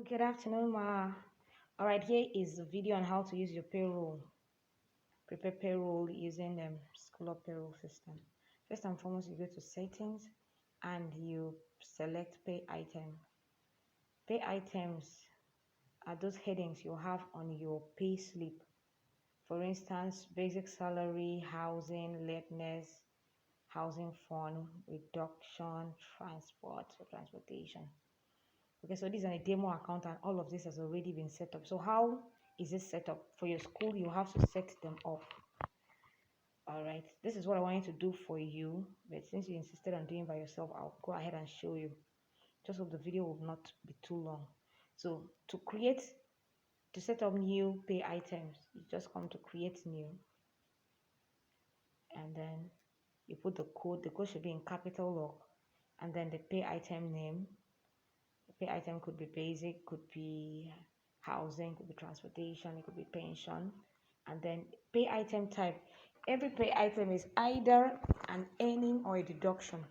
Good afternoon, Ma. Alright, here is a video on how to use your payroll. Prepare payroll using Schulup payroll system. First and foremost, you go to settings and you select pay item. Pay items are those headings you have on your pay slip. For instance, basic salary, housing, lateness, housing fund, reduction, transportation. Okay, so this is a demo account and all of this has already been set up. So how is this set up? For your school, you have to set them up. All right, this is what I wanted to do for you, but since you insisted on doing by yourself, I'll go ahead and show you. Just hope the video will not be too long. So to set up new pay items, you just come to create new, and then you put the code. The code should be in capital lock, and then the pay item name. The pay item could be basic, could be housing, could be transportation, it could be pension, and then pay item type. Every pay item is either an earning or a deduction.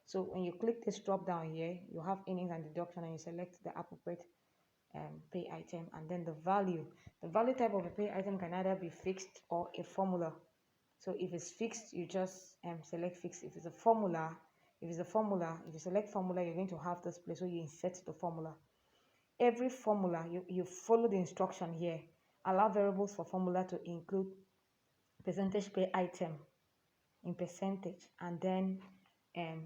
So when you click this drop down here, you have earnings and deduction, and you select the appropriate pay item, and then the value. The value type of a pay item can either be fixed or a formula. So if it's fixed, you just select fixed. If you select formula, you're going to have this place where you insert the formula. Every formula, you follow the instruction here. Allow variables for formula to include percentage pay item in percentage, and then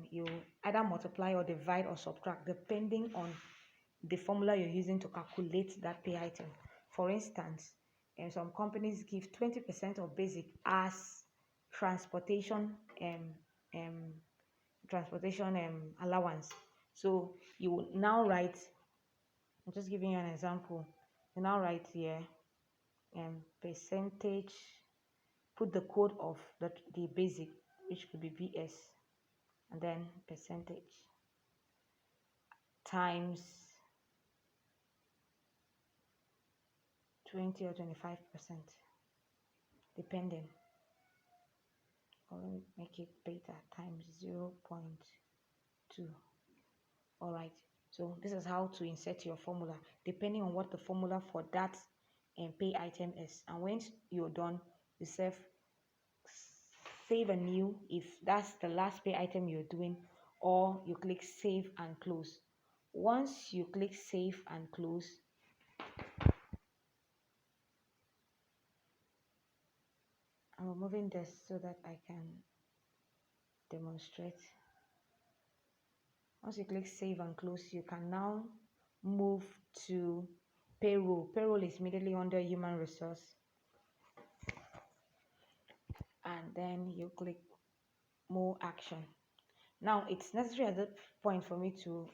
you either multiply or divide or subtract depending on the formula you're using to calculate that pay item. For instance, some companies give 20% of basic as transportation allowance. So you will now write, I'm just giving you an example. You now write here percentage, put the code of the basic, which could be BS, and then percentage times 20 or 25%, depending. Or let me make it beta times 0.2. All right, so this is how to insert your formula depending on what the formula for that pay item is. And once you're done, you save a new if that's the last pay item you're doing, or you click save and close. Once you click save and close, I'm removing this so that I can demonstrate. Once you click save and close, you can now move to payroll. Payroll is immediately under human resource, and then you click more action. Now it's necessary at that point for me to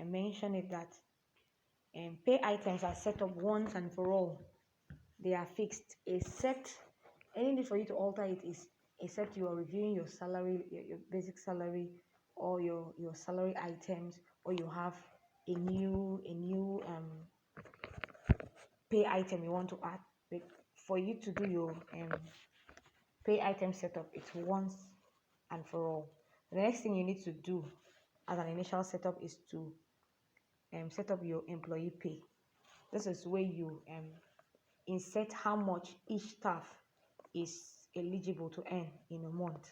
mention it that pay items are set up once and for all. They are fixed, except any need for you to alter it is except you are reviewing your salary, your basic salary, or your salary items, or you have a new pay item you want to add. But for you to do your pay item setup, it's once and for all. The next thing you need to do as an initial setup is to set up your employee pay. This is where you insert how much each staff is eligible to earn in a month.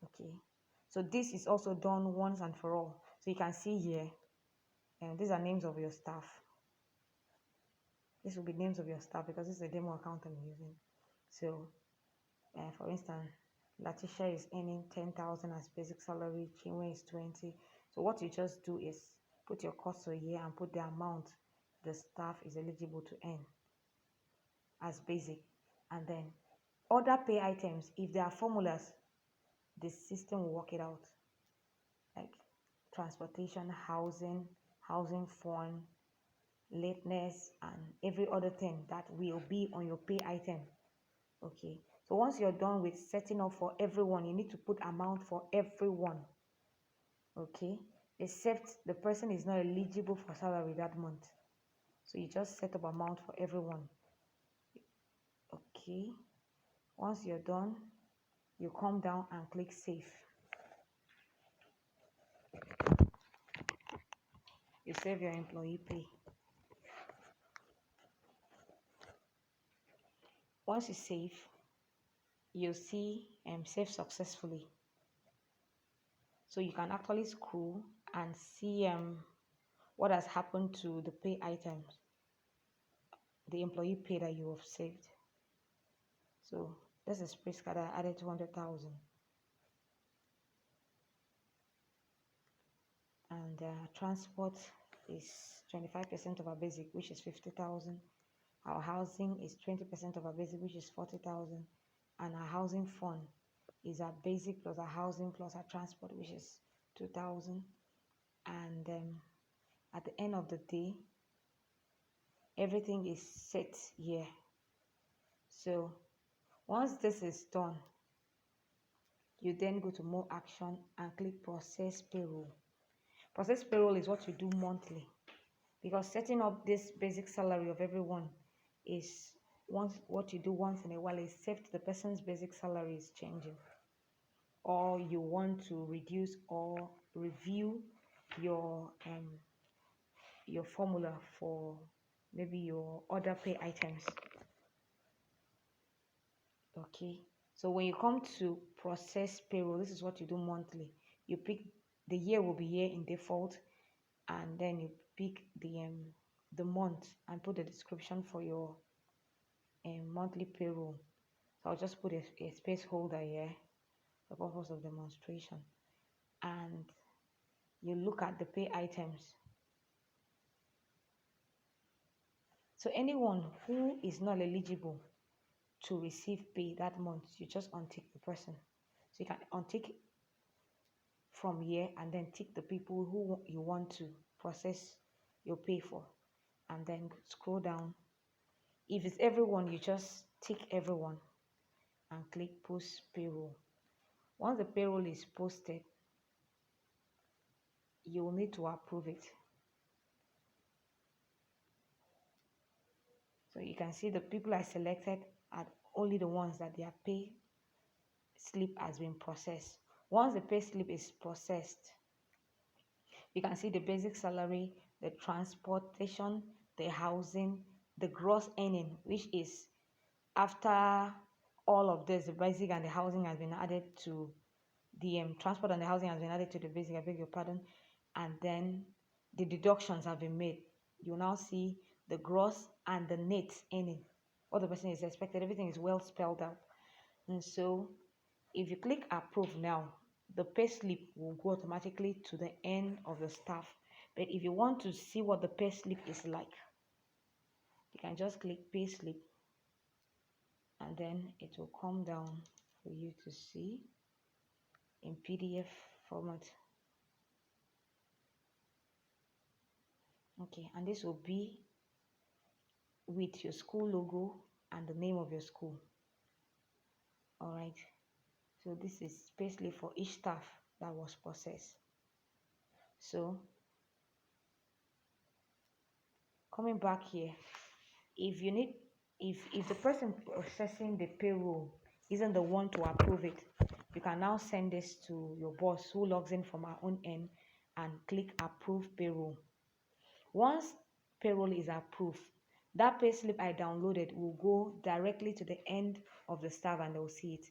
Okay, so this is also done once and for all. So you can see here, these are names of your staff. This will be names of your staff because this is a demo account I'm using. So for instance, Latisha is earning 10,000 as basic salary, Chinwe is 20. So what you just do is put your cursor here and put the amount the staff is eligible to earn as basic, and then other pay items, if there are formulas, the system will work it out, like transportation, housing fund, lateness, and every other thing that will be on your pay item. Okay, so once you're done with setting up for everyone, you need to put amount for everyone. Okay, except the person is not eligible for salary that month, so you just set up amount for everyone. Okay, once you're done, you come down and click save. save your employee pay. Once you save, you'll see save successfully. So you can actually scroll and see what has happened to the pay items, the employee pay that you have saved. So this is Prisca that added 200,000. And transport is 25% of our basic, which is 50,000. Our housing is 20% of our basic, which is 40,000. And our housing fund is our basic plus our housing plus our transport, which is 2,000. And at the end of the day, everything is set here. So once this is done, you then go to more action and click process payroll. Process payroll is what you do monthly, because setting up this basic salary of everyone is what you do once in a while, except the person's basic salary is changing, or you want to reduce or review your formula for maybe your other pay items. Okay, so when you come to process payroll, this is what you do monthly. You pick the year will be here in default, and then you pick the month and put the description for your monthly payroll. So I'll just put a space holder here for purpose of demonstration, and you look at the pay items. So anyone who is not eligible to receive pay that month, you just untick the person. So you can untick from here and then tick the people who you want to process your pay for, and then scroll down. If it's everyone, you just tick everyone and click post payroll. Once the payroll is posted, you will need to approve it. So you can see the people I selected are only the ones that their pay slip has been processed. Once the pay slip is processed, you can see the basic salary, the transportation, the housing, the gross earning, which is after all of this, the basic and the housing has been added to the transport, and the housing has been added to the basic, I beg your pardon, and then the deductions have been made. You now see the gross and the net earning, what the person is expected. Everything is well spelled out. And so if you click approve now, the pay slip will go automatically to the end of the staff. But if you want to see what the pay slip is like, you can just click pay slip, and then it will come down for you to see in PDF format. Okay, and this will be with your school logo and the name of your school. All right, so this is basically for each staff that was processed. So coming back here, if you need, if the person processing the payroll isn't the one to approve it, you can now send this to your boss who logs in from our own end and click approve payroll. Once payroll is approved, that pay slip I downloaded will go directly to the end of the staff and they'll see it.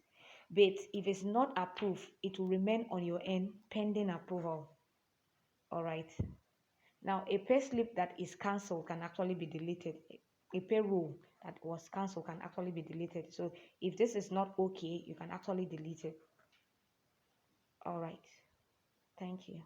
But if it's not approved, it will remain on your end pending approval. All right. Now, a pay slip that is cancelled can actually be deleted. A payroll that was cancelled can actually be deleted. So if this is not okay, you can actually delete it. All right. Thank you.